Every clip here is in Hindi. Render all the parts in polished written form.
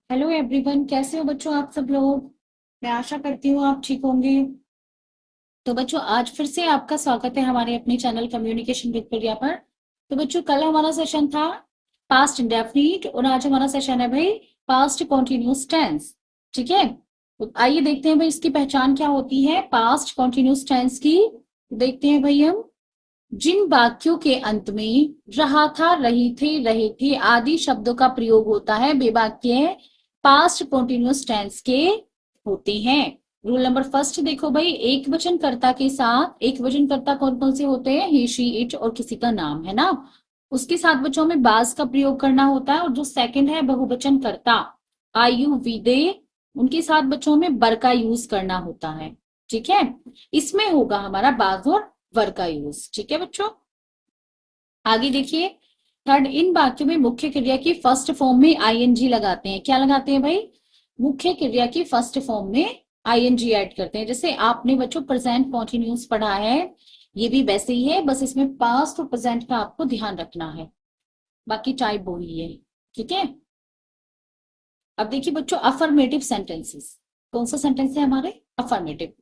हेलो एवरीवन, कैसे हो बच्चों आप सब लोग। मैं आशा करती हूँ आप ठीक होंगे। तो बच्चों आज फिर से आपका स्वागत है हमारे अपने चैनल कम्युनिकेशन विद प्रिया पर। तो बच्चों कल हमारा सेशन था पास्ट इंडेफिनिट और आज हमारा सेशन है भाई पास्ट कॉन्टिन्यूस टेंस। ठीक है, तो आइए देखते हैं भाई इसकी पहचान क्या होती है पास्ट कॉन्टिन्यूस टेंस की। देखते हैं भाई हम जिन वाक्यों के अंत में रहा था, रही थे, रहे थे आदि शब्दों का प्रयोग होता है वे वाक्य पास्ट कॉन्टिन्यूअस टेंस के होते हैं। रूल नंबर फर्स्ट देखो भाई, एक वचन कर्ता के साथ एक वचन कर्ता कौन कौन से होते हैं, ही शी इट और किसी का नाम है ना, उसके साथ बच्चों में बाज का प्रयोग करना होता है। और जो सेकंड है बहुवचन कर्ता आई यू वी दे, उनके साथ बच्चों में बर का यूज करना होता है। ठीक है, इसमें होगा हमारा बाज और वर का यूज। ठीक है बच्चों, आगे देखिए थर्ड, इन वाक्यों में मुख्य क्रिया की फर्स्ट फॉर्म में आईएनजी लगाते हैं। क्या लगाते हैं भाई, मुख्य क्रिया की फर्स्ट फॉर्म में आईएनजी ऐड करते हैं। जैसे आपने बच्चों प्रेजेंट कॉन्टिन्यूस पढ़ा है, ये भी वैसे ही है, बस इसमें पास्ट और प्रेजेंट का आपको ध्यान रखना है, बाकी टाइप वही है। ठीक है, अब देखिए बच्चों अफर्मेटिव सेंटेंसेस, कौन सा सेंटेंस है हमारे अफर्मेटिव।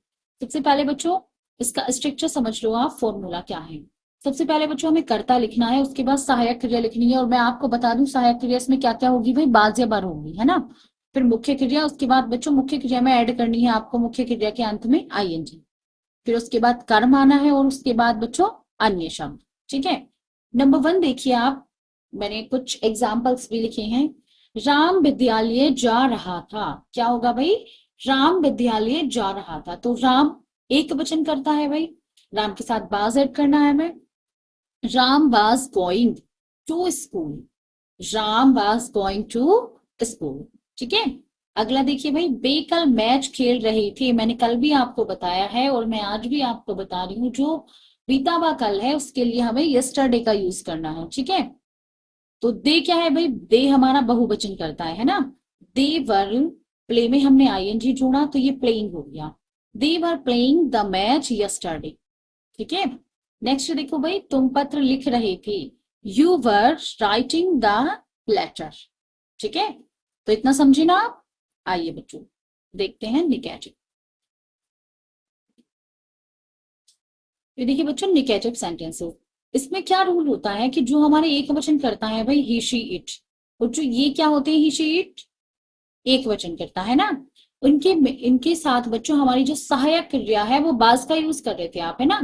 सबसे पहले बच्चों इसका स्ट्रक्चर समझ लो आप, फॉर्मूला क्या है। सबसे पहले बच्चों हमें कर्ता लिखना है, उसके बाद सहायक क्रिया लिखनी है। और मैं आपको बता दूं सहायक क्रिया इसमें क्या क्या होगी भाई, बाज या बर होगी, है ना। फिर मुख्य क्रिया, उसके बाद बच्चों मुख्य क्रिया में ऐड करनी है आपको मुख्य क्रिया के अंत में आईएनजी। फिर उसके बाद कर्म आना है और उसके बाद बच्चों अन्य शब्द। ठीक है, नंबर वन देखिए आप, मैंने कुछ एग्जाम्पल्स भी लिखे हैं। राम विद्यालय जा रहा था, क्या होगा भाई, राम विद्यालय जा रहा था। तो राम एक वचन करता है भाई, राम के साथ बाज ऐड करना है हमें। Ram was going to school, Ram was going to school. ठीक है, अगला देखिए भाई, बे कल मैच खेल रहे थे, मैंने कल भी आपको बताया है और मैं आज भी आपको बता रही हूँ, जो बीता हुआ कल है उसके लिए हमें यस्टरडे का यूज करना है। ठीक है, तो दे क्या है भाई, दे हमारा बहुवचन करता है ना। दे वर, प्ले में हमने आईएनजी जोड़ा तो ये प्लेइंग हो गया। They were playing the match yesterday. ठीक है, नेक्स्ट देखो भाई, तुम पत्र लिख रहे थे, you were writing the letter. ठीक है, तो इतना समझे ना आप। आइए बच्चों देखते हैं निगेटिव। ये देखिए बच्चों निगेटिव सेंटेंसेस, इसमें क्या रूल होता है कि जो हमारे एक वचन करता है भाई ही शी इट, और जो ये क्या होते हैं ही शी इट एक वचन करता है ना, उनके इनके साथ बच्चों हमारी जो सहायक क्रिया है वो बाज का यूज कर रहे थे आप, है ना।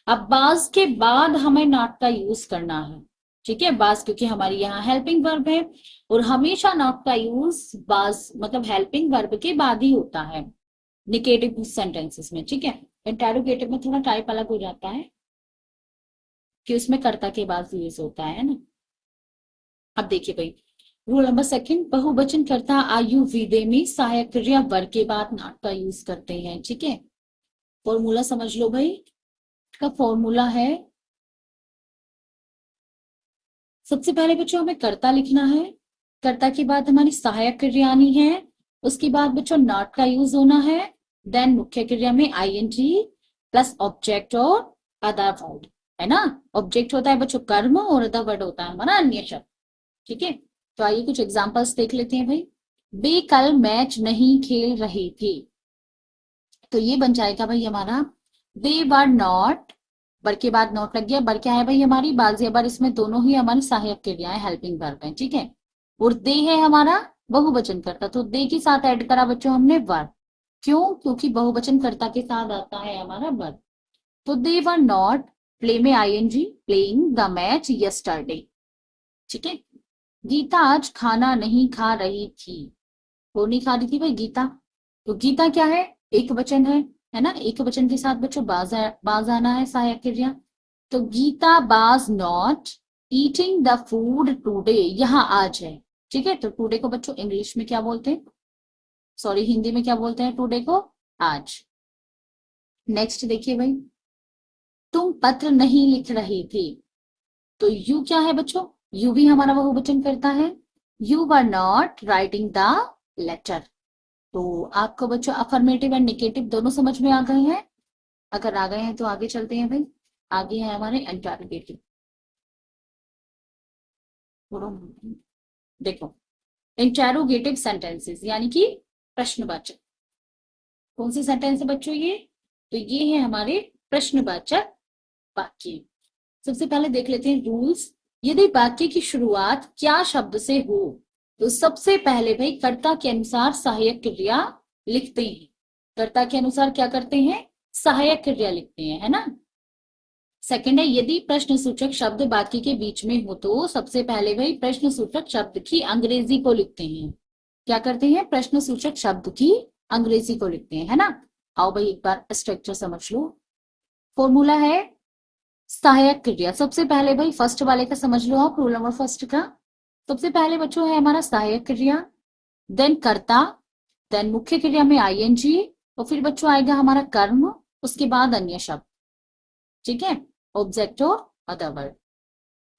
अब बाज के बाद हमें नॉट का यूज करना है। ठीक है, बाज क्योंकि हमारी यहाँ हेल्पिंग वर्ब है और हमेशा नॉट का यूज बाज मतलब हेल्पिंग वर्ब के बाद ही होता है निगेटिव सेंटेंसेस में। ठीक है, इंटेरोगेटिव में थोड़ा टाइप अलग हो जाता है कि उसमें कर्ता के बाद यूज होता है ना। अब देखिए भाई, रूल नंबर सेकंड, बहुवचन कर्ता आयु विदे में सहायक क्रिया वर के बाद नॉट का यूज करते हैं। ठीक है, फॉर्मूला समझ लो भाई, इसका फॉर्मूला है, सबसे पहले बच्चों हमें कर्ता लिखना है, कर्ता के बाद हमारी सहायक क्रिया आनी है, उसके बाद बच्चों नॉट का यूज होना है, देन मुख्य क्रिया में आईएनजी प्लस ऑब्जेक्ट और अदर वर्ड, है ना। ऑब्जेक्ट होता है बच्चों कर्म और अदर वर्ड होता है हमारा अन्य शब्द। ठीक है, तो आइए कुछ एग्जांपल्स देख लेते हैं भाई। वे कल मैच नहीं खेल रहे थे, तो ये बन जाएगा भाई हमारा दे वर नॉट, बर के बाद नॉट लग गया, बर क्या है भाई हमारी बाज या बर, इसमें दोनों ही हमारी सहायक क्रियाएं हेल्पिंग वर्ब हैं। ठीक है, और दे है हमारा बहुवचन करता, तो दे के साथ ऐड करा बच्चों हमने वर, क्यों, क्योंकि बहुवचन कर्ता के साथ आता है हमारा वर। तो दे वर नॉट, प्ले में ING playing the match yesterday. ठीक है, गीता आज खाना नहीं खा रही थी, वो नहीं खा रही थी भाई गीता, तो गीता क्या है, एक वचन है ना, एक वचन के साथ बच्चों बाज आना है सहायक क्रिया। तो Geeta was not eating the food today, यहाँ आज है। ठीक है, तो टुडे को बच्चों इंग्लिश में क्या बोलते हैं, सॉरी हिंदी में क्या बोलते हैं टुडे को, आज। नेक्स्ट देखिए भाई, तुम पत्र नहीं लिख रहे थे, तो यू क्या है बच्चों, यू भी हमारा बहुवचन करता है, you were not writing the letter. तो आपको बच्चों अफर्मेटिव एंड निगेटिव दोनों समझ में आ गए हैं। अगर आ गए हैं तो आगे चलते हैं भाई, आगे है हमारे इंटरोगेटिव। देखो इंटेरोगेटिव सेंटेंसेस यानी कि प्रश्नवाचक। कौन से सेंटेंस है बच्चों ये? तो ये है हमारे प्रश्नवाचक वाक्य। सबसे पहले देख लेते हैं रूल्स। यदि वाक्य की शुरुआत क्या शब्द से हो तो सबसे पहले भाई कर्ता के अनुसार सहायक क्रिया लिखते हैं। कर्ता के अनुसार क्या करते हैं? सहायक क्रिया लिखते हैं, है ना। सेकंड है, यदि प्रश्न सूचक शब्द वाक्य के बीच में हो तो सबसे पहले भाई प्रश्न सूचक शब्द की अंग्रेजी को लिखते हैं। क्या करते हैं? प्रश्न सूचक शब्द की अंग्रेजी को लिखते हैं, है ना। आओ भाई एक बार स्ट्रक्चर समझ लो। फॉर्मूला है सहायक क्रिया। सबसे पहले भाई फर्स्ट वाले का समझ लो आप, रूल नंबर फर्स्ट का। सबसे पहले बच्चों है हमारा सहायक क्रिया, देन कर्ता, देन मुख्य क्रिया में आईएनजी, और फिर बच्चों आएगा हमारा कर्म, उसके बाद अन्य शब्द। ठीक है, ऑब्जेक्ट और अदर वर्ड।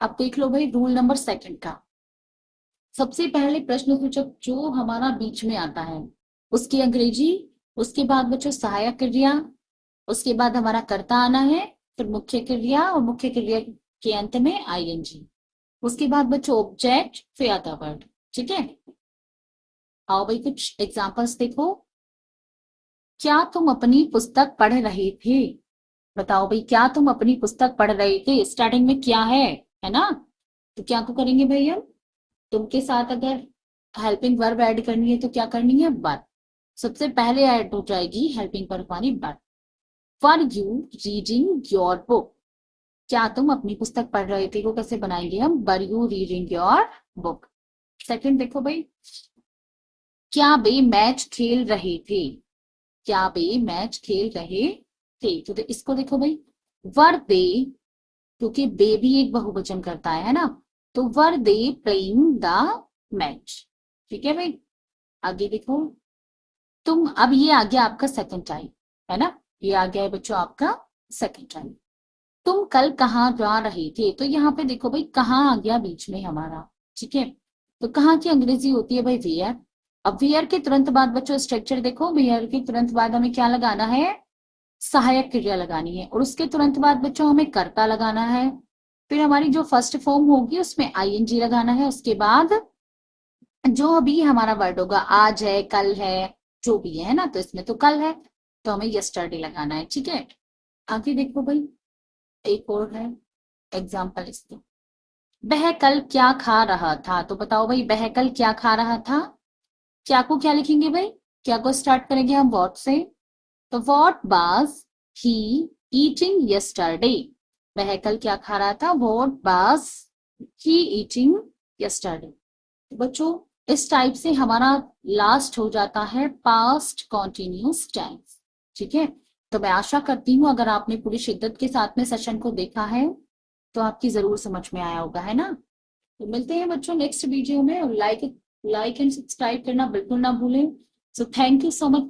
अब देख लो भाई रूल नंबर सेकंड का। सबसे पहले प्रश्न सूचक जो हमारा बीच में आता है उसकी अंग्रेजी, उसके बाद बच्चों सहायक क्रिया, उसके बाद हमारा कर्ता आना है, फिर मुख्य क्रिया, और मुख्य क्रिया के अंत में आईएनजी, उसके बाद बच्चों ऑब्जेक्ट, फिर अदर वर्ड। ठीक है, आओ भाई कुछ एग्जांपल्स देखो। क्या तुम अपनी पुस्तक पढ़ रहे थे? बताओ भाई, क्या तुम अपनी पुस्तक पढ़ रहे थे? स्टार्टिंग में क्या है ना। तो क्या को करेंगे भाई हम? तुम के साथ अगर हेल्पिंग वर्ब ऐड करनी है तो क्या करनी है? वर। सबसे पहले ऐड हो जाएगी हेल्पिंग वर्ब वाली were. Were you reading your book? क्या तुम अपनी पुस्तक पढ़ रहे थे को कैसे बनाएंगे हम? वर you reading your book. Second देखो भाई, क्या वे मैच खेल रहे थे? क्या वे मैच खेल रहे थे? तो इसको देखो भाई, वर दे, क्योंकि बे भी एक बहुवचन करता है ना, तो वर दे प्लेइंग द मैच। ठीक है भाई, आगे देखो। तुम, अब ये आ गया आपका सेकंड टाइम, है ना, ये आ गया है बच्चों आपका सेकंड टाइम। तुम कल कहाँ जा रहे थे? तो यहाँ पे देखो भाई कहाँ आ गया बीच में हमारा। ठीक है, तो कहाँ की अंग्रेजी होती है भाई? वेयर। अब वेयर के तुरंत बाद बच्चों स्ट्रक्चर देखो, वेयर के तुरंत बाद हमें क्या लगाना है? सहायक क्रिया लगानी है, और उसके तुरंत बाद बच्चों हमें कर्ता लगाना है। फिर हमारी जो फर्स्ट फॉर्म होगी उसमें आईएनजी लगाना है, उसके बाद जो भी हमारा वर्ड होगा, आज है, कल है, जो भी है ना, तो इसमें तो कल है तो हमें यस्टरडे लगाना है। ठीक है, आगे देखो भाई, एक और है एग्जाम्पल इसके। वह कल क्या खा रहा था? तो बताओ भाई, वह कल क्या खा रहा था? क्या को क्या लिखेंगे भाई? क्या को स्टार्ट करेंगे हम वॉट से, तो what was he eating yesterday? वह कल क्या खा रहा था? What was he eating yesterday. बच्चों इस टाइप से हमारा लास्ट हो जाता है पास्ट कॉन्टिन्यूस टेंस। ठीक है, तो मैं आशा करती हूँ अगर आपने पूरी शिद्दत के साथ में सेशन को देखा है तो आपकी जरूर समझ में आया होगा, है ना। तो मिलते हैं बच्चों नेक्स्ट वीडियो में, और लाइक एंड सब्सक्राइब करना बिल्कुल ना भूलें। So thank you so much.